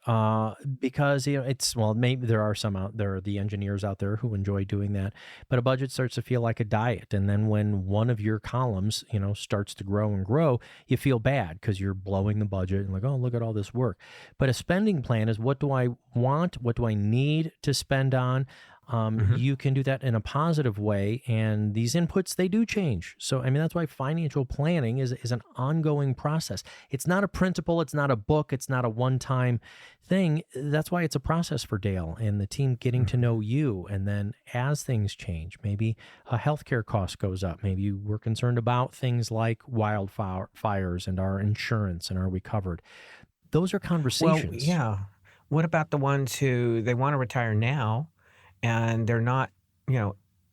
because maybe there are some out there, the engineers out there who enjoy doing that, but a budget starts to feel like a diet. And then when one of your columns, starts to grow and grow, you feel bad because you're blowing the budget and like, oh, look at all this work. But a spending plan is, what do I want? What do I need to spend on? You can do that in a positive way, and these inputs, they do change. So, that's why financial planning is an ongoing process. It's not a principle, it's not a book, it's not a one-time thing. That's why it's a process for Dale and the team getting to know you. And then as things change, maybe a healthcare cost goes up. Maybe you were concerned about things like wildfires and our insurance and are we covered? Those are conversations.
Well, yeah. What about the ones who they want to retire now, and they're not,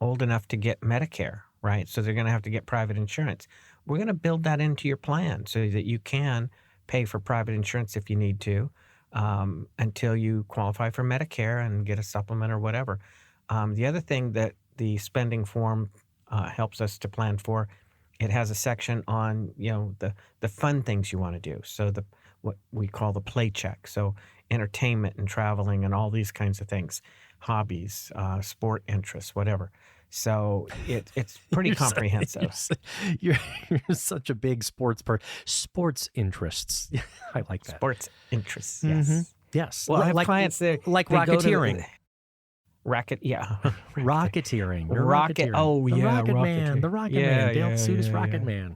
old enough to get Medicare, right? So they're going to have to get private insurance. We're going to build that into your plan so that you can pay for private insurance if you need to, until you qualify for Medicare and get a supplement or whatever. The other thing that the spending form helps us to plan for, it has a section on, the fun things you want to do. So what we call the play check. So entertainment and traveling and all these kinds of things. Hobbies, sport interests, whatever. So it's pretty comprehensive.
You're such a big sports person. Sports interests. I like that.
Sports interests, yes.
Mm-hmm. Yes.
Well, I have clients that
like
they
racketeering.
Yeah.
Racketeering. You're
Rocket.
racketeering.
Oh,
The
yeah.
Rocket Man. The Rocket Man. Dale Sudis, Rocket
yeah.
Man.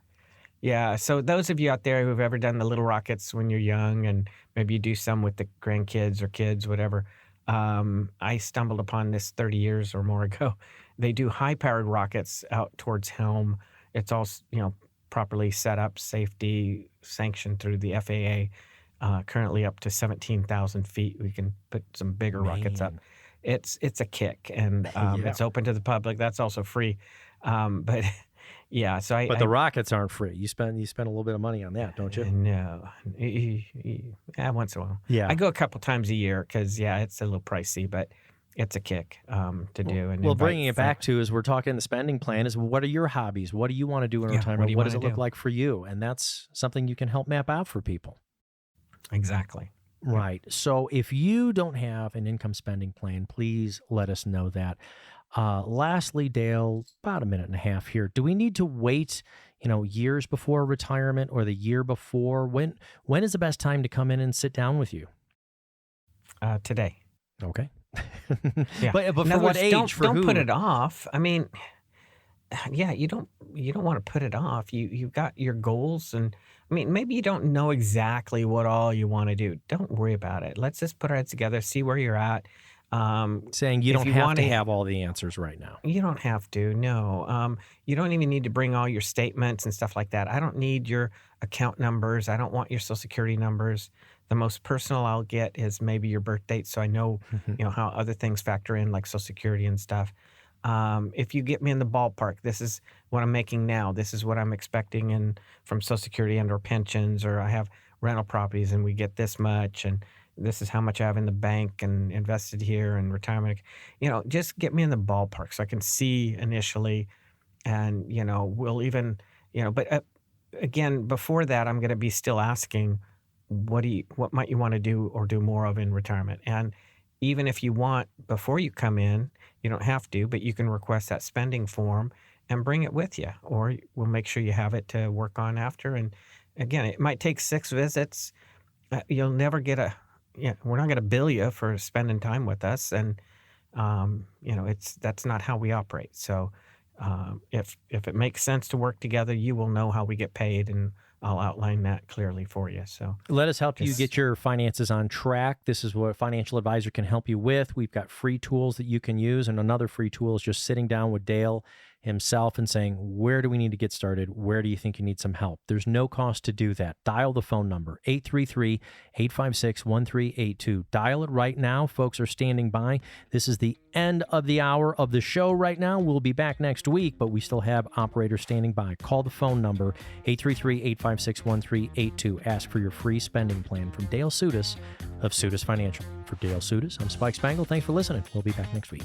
Yeah. So those of you out there who've ever done the little rockets when you're young, and maybe you do some with the grandkids or kids, whatever. I stumbled upon this 30 years or more ago. They do high-powered rockets out towards Helm. It's all, properly set up, safety sanctioned through the FAA. Currently up to 17,000 feet. We can put some bigger rockets up. It's a kick, and it's open to the public. That's also free. But yeah, so
But the rockets aren't free. You spend a little bit of money on that, don't you?
No, yeah, once in a while.
Yeah.
I go a couple times a year because it's a little pricey, but it's a kick to do. And
well, bringing it back to, as we're talking the spending plan, is what are your hobbies? What do you want to do in retirement? What does it look like for you? And that's something you can help map out for people.
Exactly.
Right. So if you don't have an income spending plan, please let us know that. Lastly, Dale, about a minute and a half here. Do we need to wait, years before retirement or the year before? When is the best time to come in and sit down with you?
Today.
Okay.
Yeah.
But for what age?
Don't put it off. You don't want to put it off. You've got your goals, and maybe you don't know exactly what all you want to do. Don't worry about it. Let's just put our heads together, see where you're at.
Saying you don't have to have all the answers right now.
You don't have to, no. You don't even need to bring all your statements and stuff like that. I don't need your account numbers. I don't want your Social Security numbers. The most personal I'll get is maybe your birth date, so I know, how other things factor in, like Social Security and stuff. If you get me in the ballpark, this is what I'm making now. This is what I'm expecting from Social Security and or pensions, or I have rental properties and we get this much, and this is how much I have in the bank and invested here and retirement. Just get me in the ballpark so I can see initially, and we'll even, but again, before that, I'm going to be still asking, what might you want to do or do more of in retirement? And even if you want, before you come in, you don't have to, but you can request that spending form and bring it with you, or we'll make sure you have it to work on after. And again, it might take 6 visits. You'll never get we're not going to bill you for spending time with us. And, that's not how we operate. So if it makes sense to work together, you will know how we get paid, and I'll outline that clearly for you. So
let us help you get your finances on track. This is what a financial advisor can help you with. We've got free tools that you can use, and another free tool is just sitting down with Dale himself and saying, where do we need to get started? Where do you think you need some help? There's no cost to do that. Dial the phone number, 833-856-1382. Dial it right now. Folks are standing by. This is the end of the hour of the show right now. We'll be back next week, but we still have operators standing by. Call the phone number, 833-856-1382. Ask for your free spending plan from Dale Sudas of Sudas Financial. For Dale Sudas, I'm Spike Spangle. Thanks for listening. We'll be back next week.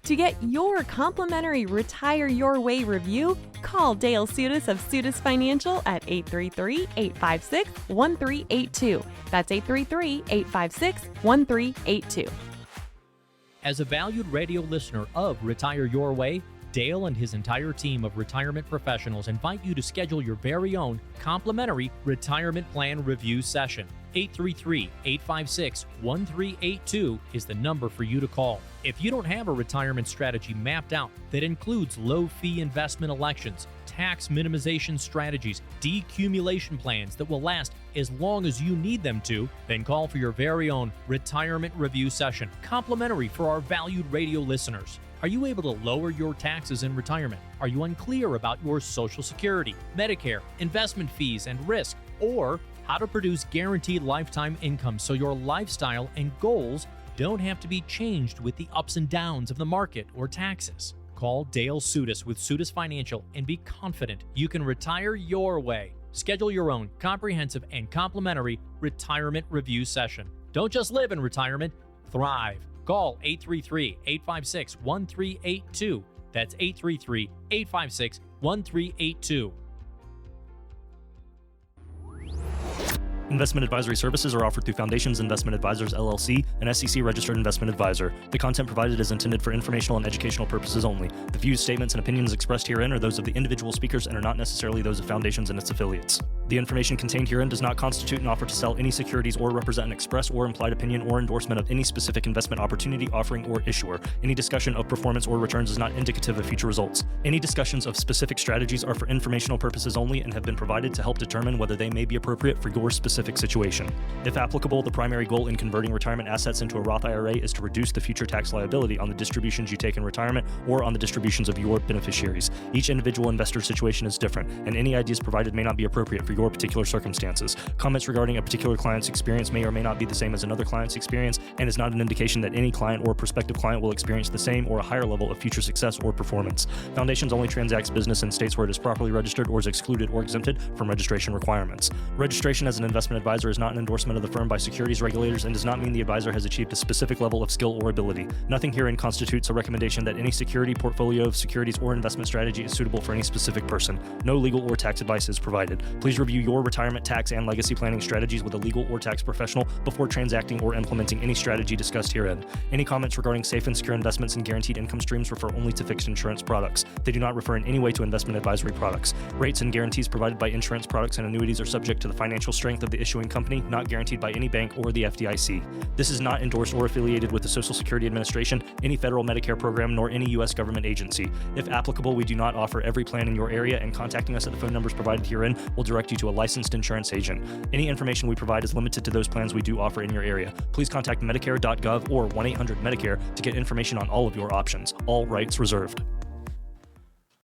To get your complimentary Retire Your Way review, call Dale Sudas of Sudas Financial at 833-856-1382. That's 833-856-1382.
As a valued radio listener of Retire Your Way, Dale and his entire team of retirement professionals invite you to schedule your very own complimentary retirement plan review session. 833-856-1382 is the number for you to call. If you don't have a retirement strategy mapped out that includes low-fee investment elections, tax minimization strategies, decumulation plans that will last as long as you need them to, then call for your very own retirement review session, complimentary for our valued radio listeners. Are you able to lower your taxes in retirement? Are you unclear about your Social Security, Medicare, investment fees, and risk? Or how to produce guaranteed lifetime income so your lifestyle and goals don't have to be changed with the ups and downs of the market or taxes? Call Dale Sudas with Sudas Financial and be confident you can retire your way. Schedule your own comprehensive and complimentary retirement review session. Don't just live in retirement, thrive. Call 833-856-1382. That's 833-856-1382.
Investment advisory services are offered through Foundations Investment Advisors, LLC, an SEC-registered investment advisor. The content provided is intended for informational and educational purposes only. The views, statements, and opinions expressed herein are those of the individual speakers and are not necessarily those of Foundations and its affiliates. The information contained herein does not constitute an offer to sell any securities or represent an express or implied opinion or endorsement of any specific investment opportunity, offering, or issuer. Any discussion of performance or returns is not indicative of future results. Any discussions of specific strategies are for informational purposes only and have been provided to help determine whether they may be appropriate for your specific situation. If applicable, the primary goal in converting retirement assets into a Roth IRA is to reduce the future tax liability on the distributions you take in retirement or on the distributions of your beneficiaries. Each individual investor's situation is different, and any ideas provided may not be appropriate for your particular circumstances. Comments regarding a particular client's experience may or may not be the same as another client's experience, and is not an indication that any client or prospective client will experience the same or a higher level of future success or performance. Foundations only transacts business in states where it is properly registered or is excluded or exempted from registration requirements. Registration as an investment advisor is not an endorsement of the firm by securities regulators and does not mean the advisor has achieved a specific level of skill or ability. Nothing herein constitutes a recommendation that any security, portfolio of securities, or investment strategy is suitable for any specific person. No legal or tax advice is provided. Please review your retirement, tax, and legacy planning strategies with a legal or tax professional before transacting or implementing any strategy discussed herein. Any comments regarding safe and secure investments and guaranteed income streams refer only to fixed insurance products. They do not refer in any way to investment advisory products. Rates and guarantees provided by insurance products and annuities are subject to the financial strength of the issuing company, not guaranteed by any bank or the FDIC. This is not endorsed or affiliated with the Social Security Administration, any federal Medicare program, nor any U.S. government agency. If applicable, we do not offer every plan in your area, and contacting us at the phone numbers provided herein will direct you to a licensed insurance agent. Any information we provide is limited to those plans we do offer in your area. Please contact Medicare.gov or 1-800-MEDICARE to get information on all of your options. All rights reserved.